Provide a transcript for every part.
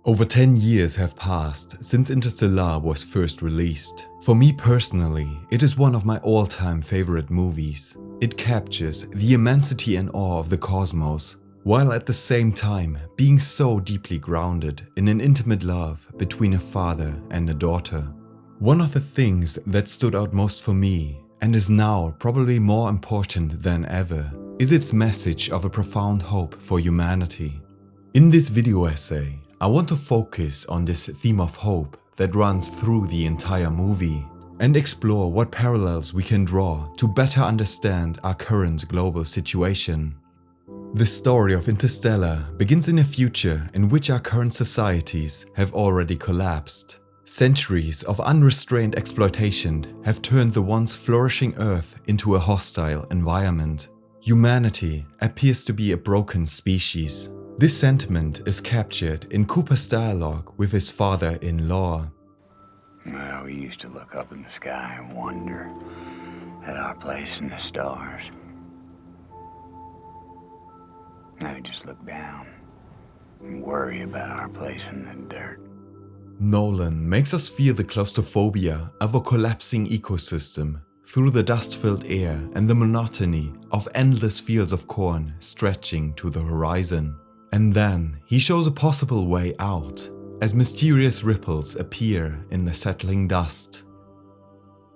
Over 10 years have passed since Interstellar was first released. For me personally, it is one of my all-time favorite movies. It captures the immensity and awe of the cosmos, while at the same time being so deeply grounded in an intimate love between a father and a daughter. One of the things that stood out most for me, and is now probably more important than ever, is its message of a profound hope for humanity. In this video essay, I want to focus on this theme of hope that runs through the entire movie and explore what parallels we can draw to better understand our current global situation. The story of Interstellar begins in a future in which our current societies have already collapsed. Centuries of unrestrained exploitation have turned the once flourishing Earth into a hostile environment. Humanity appears to be a broken species. This sentiment is captured in Cooper's dialogue with his father-in-law. Well, we used to look up in the sky and wonder at our place in the stars. Now we just look down and worry about our place in the dirt. Nolan makes us feel the claustrophobia of a collapsing ecosystem through the dust-filled air and the monotony of endless fields of corn stretching to the horizon. And then he shows a possible way out, as mysterious ripples appear in the settling dust.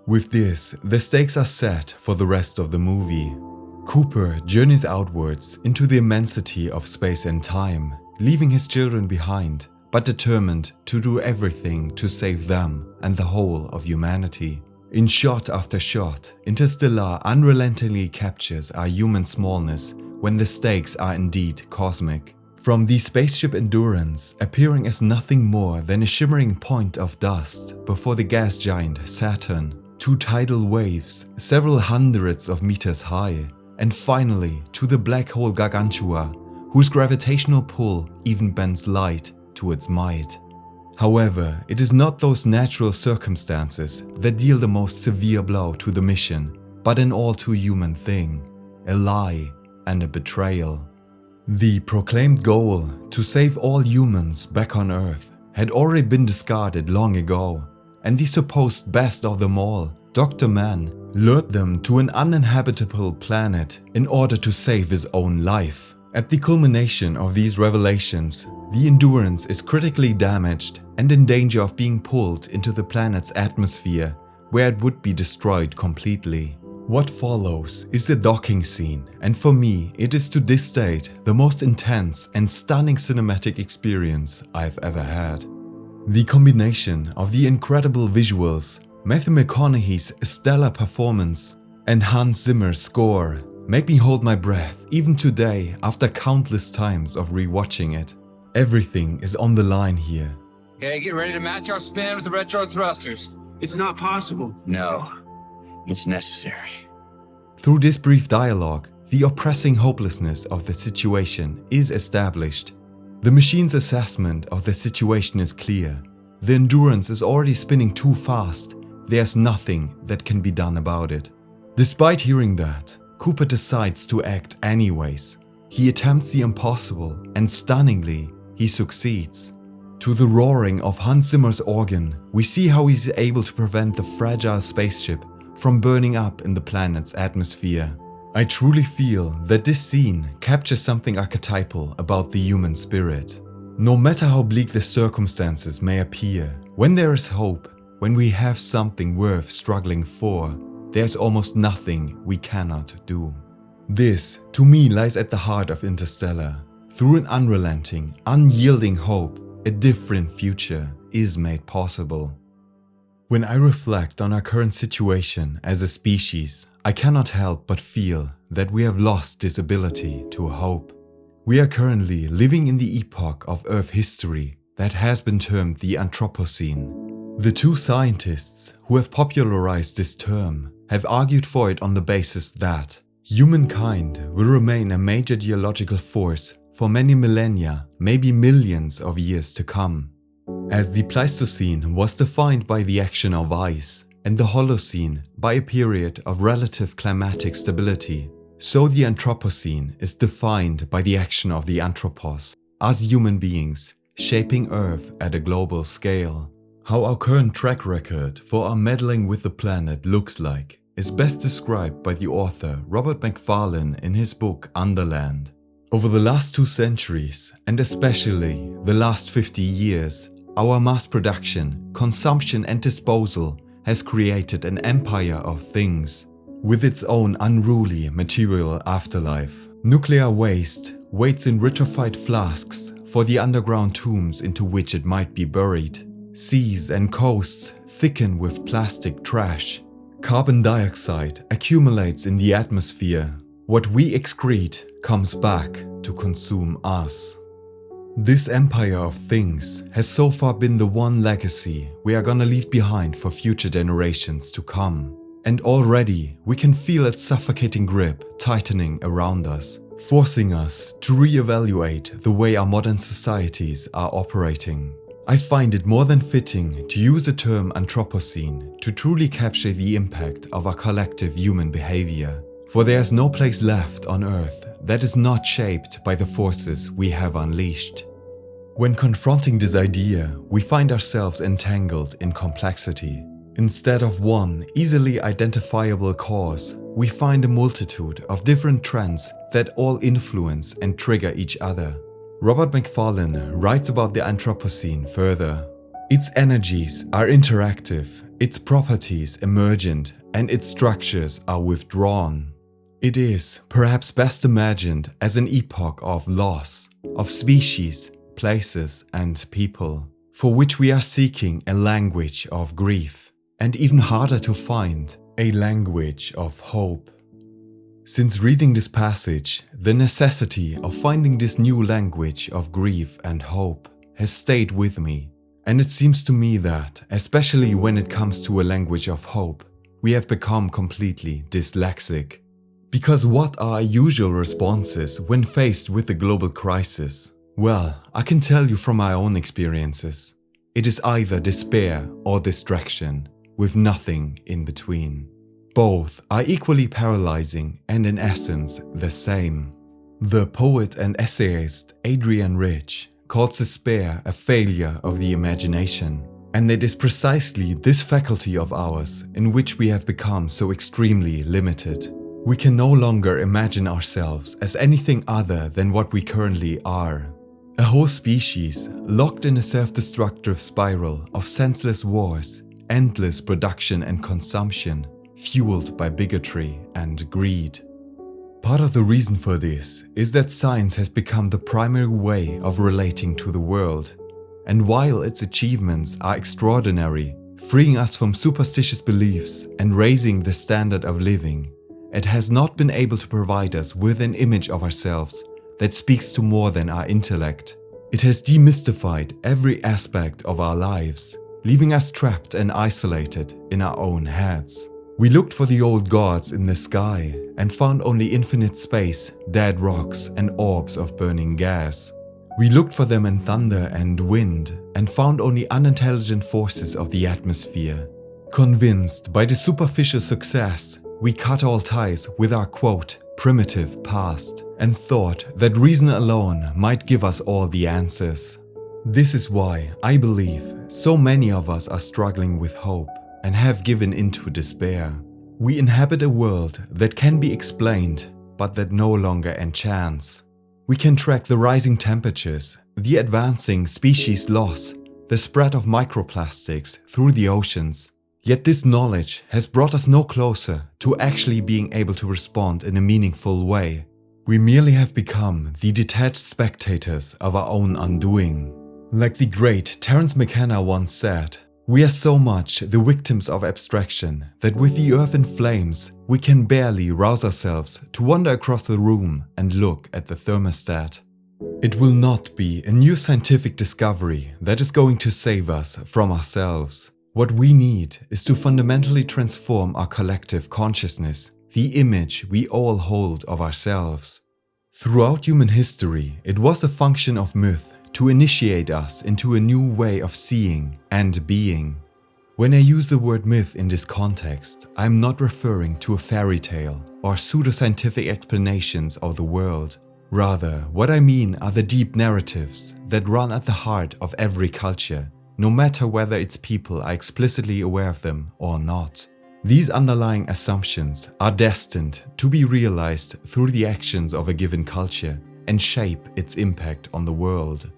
With this, the stakes are set for the rest of the movie. Cooper journeys outwards into the immensity of space and time, leaving his children behind, but determined to do everything to save them and the whole of humanity. In shot after shot, Interstellar unrelentingly captures our human smallness when the stakes are indeed cosmic. From the spaceship Endurance appearing as nothing more than a shimmering point of dust before the gas giant Saturn, to tidal waves several hundreds of meters high, and finally to the black hole Gargantua, whose gravitational pull even bends light to its might. However, it is not those natural circumstances that deal the most severe blow to the mission, but an all too human thing, a lie and a betrayal. The proclaimed goal to save all humans back on Earth had already been discarded long ago, and the supposed best of them all, Dr. Mann, lured them to an uninhabitable planet in order to save his own life. At the culmination of these revelations, the Endurance is critically damaged and in danger of being pulled into the planet's atmosphere, where it would be destroyed completely. What follows is the docking scene, and for me, it is to this date the most intense and stunning cinematic experience I've ever had. The combination of the incredible visuals, Matthew McConaughey's stellar performance, and Hans Zimmer's score make me hold my breath even today after countless times of rewatching it. Everything is on the line here. Okay, get ready to match our spin with the retro thrusters. It's not possible. No, it's necessary. Through this brief dialogue, the oppressing hopelessness of the situation is established. The machine's assessment of the situation is clear. The Endurance is already spinning too fast. There's nothing that can be done about it. Despite hearing that, Cooper decides to act anyways. He attempts the impossible, and stunningly, he succeeds. To the roaring of Hans Zimmer's organ, we see how he's able to prevent the fragile spaceship from burning up in the planet's atmosphere. I truly feel that this scene captures something archetypal about the human spirit. No matter how bleak the circumstances may appear, when there is hope, when we have something worth struggling for, there's almost nothing we cannot do. This, to me, lies at the heart of Interstellar. Through an unrelenting, unyielding hope, a different future is made possible. When I reflect on our current situation as a species, I cannot help but feel that we have lost this ability to hope. We are currently living in the epoch of Earth history that has been termed the Anthropocene. The two scientists who have popularized this term have argued for it on the basis that humankind will remain a major geological force for many millennia, maybe millions of years to come. As the Pleistocene was defined by the action of ice and the Holocene by a period of relative climatic stability, so the Anthropocene is defined by the action of the anthropos, us human beings, shaping Earth at a global scale. How our current track record for our meddling with the planet looks like is best described by the author Robert Macfarlane in his book Underland. Over the last 2 centuries, and especially the last 50 years, our mass production, consumption and disposal has created an empire of things, with its own unruly material afterlife. Nuclear waste waits in vitrified flasks for the underground tombs into which it might be buried. Seas and coasts thicken with plastic trash. Carbon dioxide accumulates in the atmosphere. What we excrete comes back to consume us. This empire of things has so far been the one legacy we are gonna leave behind for future generations to come. And already we can feel its suffocating grip tightening around us, forcing us to reevaluate the way our modern societies are operating. I find it more than fitting to use the term Anthropocene to truly capture the impact of our collective human behavior, for there is no place left on Earth that is not shaped by the forces we have unleashed. When confronting this idea, we find ourselves entangled in complexity. Instead of one easily identifiable cause, we find a multitude of different trends that all influence and trigger each other. Robert Macfarlane writes about the Anthropocene further. Its energies are interactive, its properties emergent, and its structures are withdrawn. It is perhaps best imagined as an epoch of loss, of species, places, and people, for which we are seeking a language of grief, and even harder to find, a language of hope. Since reading this passage, the necessity of finding this new language of grief and hope has stayed with me, and it seems to me that, especially when it comes to a language of hope, we have become completely dyslexic. Because what are our usual responses when faced with a global crisis? Well, I can tell you from my own experiences. It is either despair or distraction, with nothing in between. Both are equally paralyzing and in essence the same. The poet and essayist Adrienne Rich calls despair a failure of the imagination. And it is precisely this faculty of ours in which we have become so extremely limited. We can no longer imagine ourselves as anything other than what we currently are. A whole species locked in a self-destructive spiral of senseless wars, endless production and consumption, fueled by bigotry and greed. Part of the reason for this is that science has become the primary way of relating to the world. And while its achievements are extraordinary, freeing us from superstitious beliefs and raising the standard of living, it has not been able to provide us with an image of ourselves that speaks to more than our intellect. It has demystified every aspect of our lives, leaving us trapped and isolated in our own heads. We looked for the old gods in the sky and found only infinite space, dead rocks, and orbs of burning gas. We looked for them in thunder and wind and found only unintelligent forces of the atmosphere. Convinced by the superficial success, we cut all ties with our quote, primitive past and thought that reason alone might give us all the answers. This is why I believe so many of us are struggling with hope and have given into despair. We inhabit a world that can be explained, but that no longer enchants. We can track the rising temperatures, the advancing species loss, the spread of microplastics through the oceans. Yet this knowledge has brought us no closer to actually being able to respond in a meaningful way. We merely have become the detached spectators of our own undoing. Like the great Terence McKenna once said, we are so much the victims of abstraction that with the earth in flames, we can barely rouse ourselves to wander across the room and look at the thermostat. It will not be a new scientific discovery that is going to save us from ourselves. What we need is to fundamentally transform our collective consciousness, the image we all hold of ourselves. Throughout human history, it was a function of myth to initiate us into a new way of seeing and being. When I use the word myth in this context, I am not referring to a fairy tale or pseudoscientific explanations of the world. Rather, what I mean are the deep narratives that run at the heart of every culture, no matter whether its people are explicitly aware of them or not. These underlying assumptions are destined to be realized through the actions of a given culture and shape its impact on the world.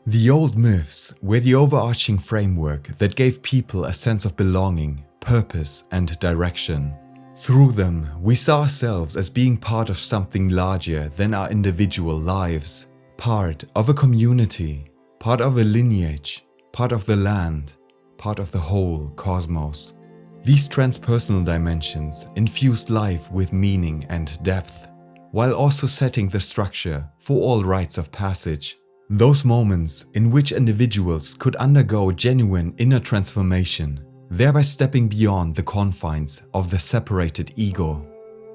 The old myths were the overarching framework that gave people a sense of belonging, purpose, and direction. Through them, we saw ourselves as being part of something larger than our individual lives, part of a community, part of a lineage, part of the land, part of the whole cosmos. These transpersonal dimensions infused life with meaning and depth, while also setting the structure for all rites of passage, those moments in which individuals could undergo genuine inner transformation, thereby stepping beyond the confines of the separated ego.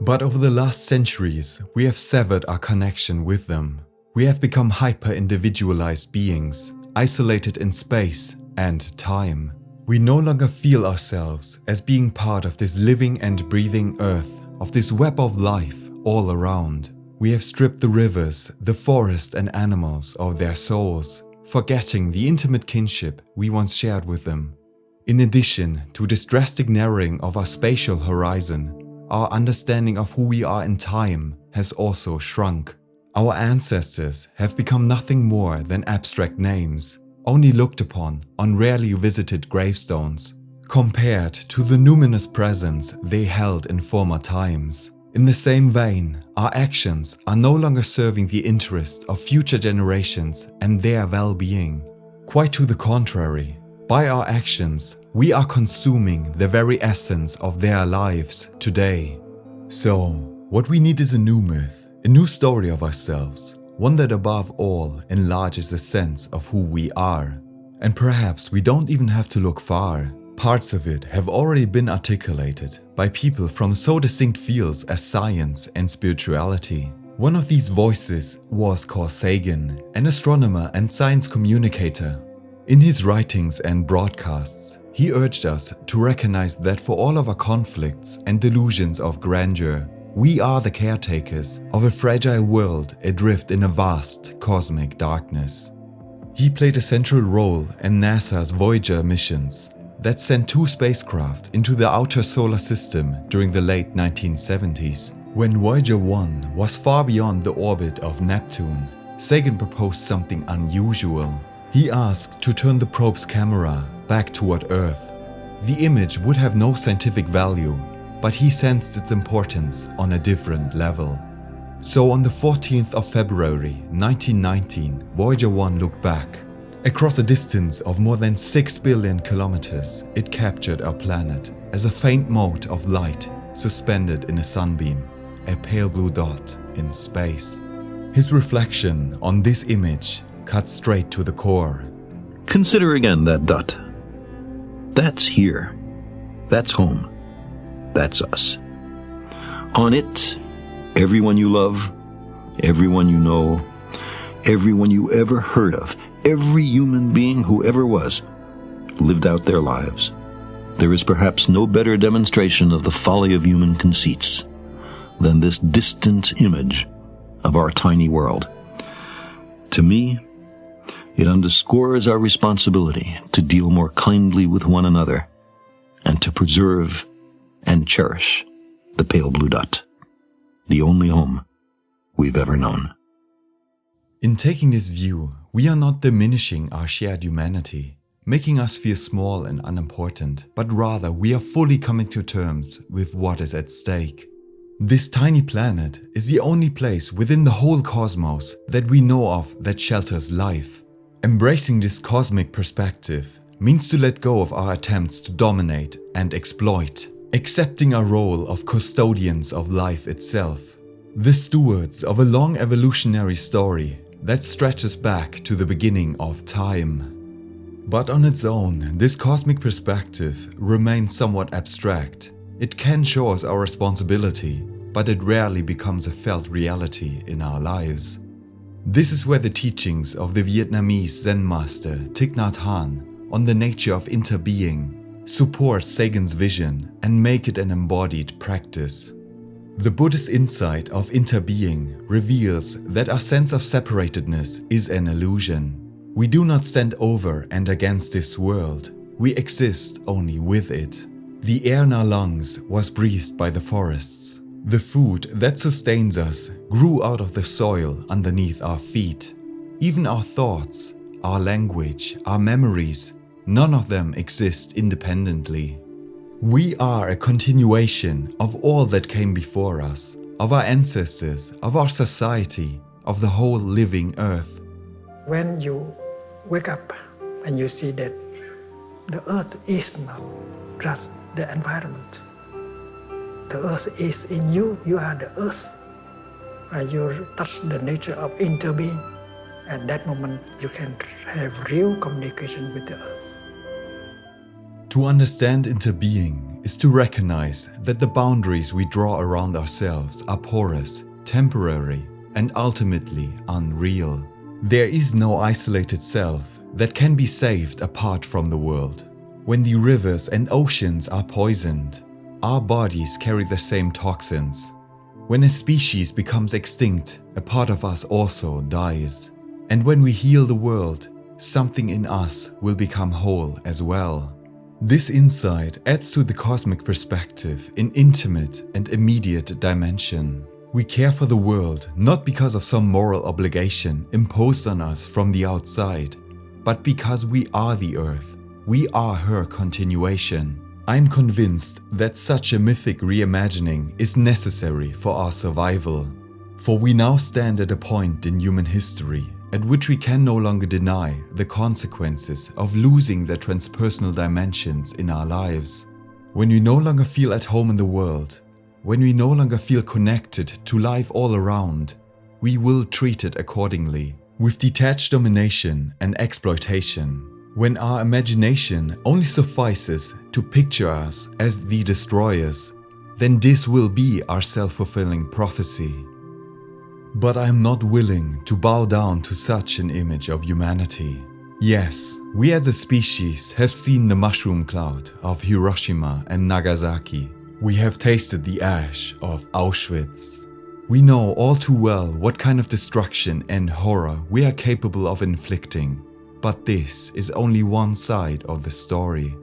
But over the last centuries, we have severed our connection with them. We have become hyper-individualized beings, isolated in space and time. We no longer feel ourselves as being part of this living and breathing earth, of this web of life all around. We have stripped the rivers, the forest and animals of their souls, forgetting the intimate kinship we once shared with them. In addition to this drastic narrowing of our spatial horizon, our understanding of who we are in time has also shrunk. Our ancestors have become nothing more than abstract names, only looked upon on rarely visited gravestones, compared to the numinous presence they held in former times. In the same vein, our actions are no longer serving the interest of future generations and their well-being. Quite to the contrary, by our actions, we are consuming the very essence of their lives today. So, what we need is a new myth, a new story of ourselves, one that above all enlarges the sense of who we are. And perhaps we don't even have to look far. Parts of it have already been articulated by people from so distinct fields as science and spirituality. One of these voices was Carl Sagan, an astronomer and science communicator. In his writings and broadcasts, he urged us to recognize that for all of our conflicts and delusions of grandeur, we are the caretakers of a fragile world adrift in a vast cosmic darkness. He played a central role in NASA's Voyager missions that sent 2 spacecraft into the outer solar system during the late 1970s. When Voyager 1 was far beyond the orbit of Neptune, Sagan proposed something unusual. He asked to turn the probe's camera back toward Earth. The image would have no scientific value, but he sensed its importance on a different level. So on the 14th of February 1919, Voyager 1 looked back. Across a distance of more than 6 billion kilometers, it captured our planet as a faint mote of light suspended in a sunbeam, a pale blue dot in space. His reflection on this image cut straight to the core. Consider again that dot. That's here. That's home. That's us. On it, everyone you love, everyone you know, everyone you ever heard of, every human being who ever was, lived out their lives. There is perhaps no better demonstration of the folly of human conceits than this distant image of our tiny world. To me, it underscores our responsibility to deal more kindly with one another and to preserve and cherish the pale blue dot, the only home we've ever known. In taking this view, we are not diminishing our shared humanity, making us feel small and unimportant, but rather we are fully coming to terms with what is at stake. This tiny planet is the only place within the whole cosmos that we know of that shelters life. Embracing this cosmic perspective means to let go of our attempts to dominate and exploit, accepting our role of custodians of life itself, the stewards of a long evolutionary story that stretches back to the beginning of time. But on its own, this cosmic perspective remains somewhat abstract. It can show us our responsibility, but it rarely becomes a felt reality in our lives. This is where the teachings of the Vietnamese Zen master Thich Nhat Hanh on the nature of interbeing support Sagan's vision and make it an embodied practice. The Buddhist insight of interbeing reveals that our sense of separatedness is an illusion. We do not stand over and against this world, we exist only with it. The air in our lungs was breathed by the forests. The food that sustains us grew out of the soil underneath our feet. Even our thoughts, our language, our memories, none of them exist independently. We are a continuation of all that came before us, of our ancestors, of our society, of the whole living earth. When you wake up and you see that the earth is not just the environment. The earth is in you, you are the earth. And you touch the nature of interbeing. At that moment, you can have real communication with the earth. To understand interbeing is to recognize that the boundaries we draw around ourselves are porous, temporary, and ultimately unreal. There is no isolated self that can be saved apart from the world. When the rivers and oceans are poisoned, our bodies carry the same toxins. When a species becomes extinct, a part of us also dies. And when we heal the world, something in us will become whole as well. This insight adds to the cosmic perspective in intimate and immediate dimension. We care for the world not because of some moral obligation imposed on us from the outside, but because we are the earth. We are her continuation. I'm convinced that such a mythic reimagining is necessary for our survival. For we now stand at a point in human history at which we can no longer deny the consequences of losing the transpersonal dimensions in our lives. When we no longer feel at home in the world, when we no longer feel connected to life all around, we will treat it accordingly, with detached domination and exploitation. When our imagination only suffices to picture us as the destroyers, then this will be our self-fulfilling prophecy. But I am not willing to bow down to such an image of humanity. Yes, we as a species have seen the mushroom cloud of Hiroshima and Nagasaki. We have tasted the ash of Auschwitz. We know all too well what kind of destruction and horror we are capable of inflicting. But this is only one side of the story.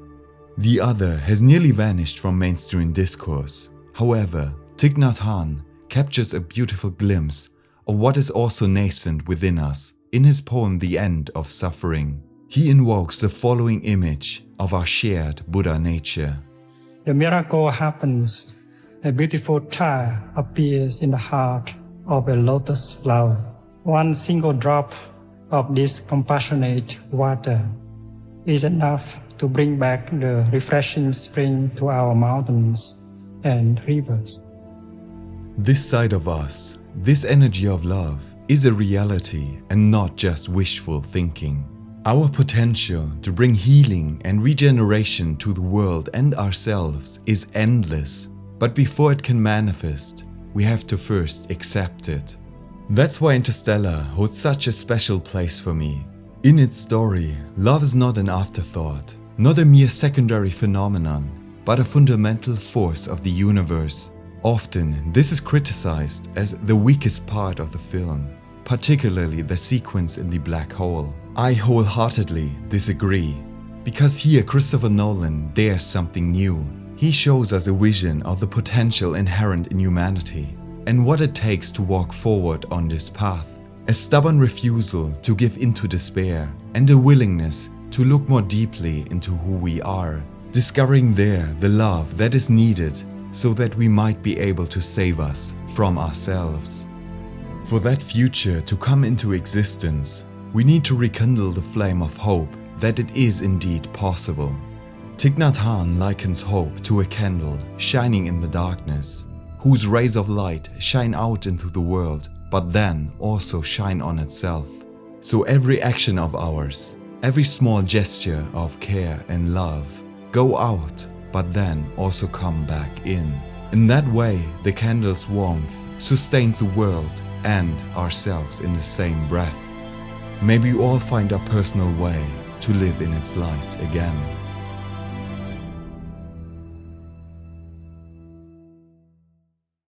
The other has nearly vanished from mainstream discourse. However, Thich Nhat Hanh captures a beautiful glimpse of what is also nascent within us in his poem The End of Suffering. He invokes the following image of our shared Buddha nature. The miracle happens. A beautiful child appears in the heart of a lotus flower. One single drop of this compassionate water is enough to bring back the refreshing spring to our mountains and rivers. This side of us, this energy of love, is a reality and not just wishful thinking. Our potential to bring healing and regeneration to the world and ourselves is endless, but before it can manifest, we have to first accept it. That's why Interstellar holds such a special place for me. In its story, love is not an afterthought, not a mere secondary phenomenon, but a fundamental force of the universe. Often, this is criticized as the weakest part of the film, particularly the sequence in the black hole. I wholeheartedly disagree, because here Christopher Nolan dares something new. He shows us a vision of the potential inherent in humanity and what it takes to walk forward on this path. A stubborn refusal to give in to despair and a willingness to look more deeply into who we are, discovering there the love that is needed so that we might be able to save us from ourselves. For that future to come into existence, we need to rekindle the flame of hope that it is indeed possible. Thich Nhat Hanh likens hope to a candle shining in the darkness, whose rays of light shine out into the world, but then also shine on itself. So every action of ours, every small gesture of care and love, go out, but then also come back in. In that way, the candle's warmth sustains the world and ourselves in the same breath. May we all find our personal way to live in its light again.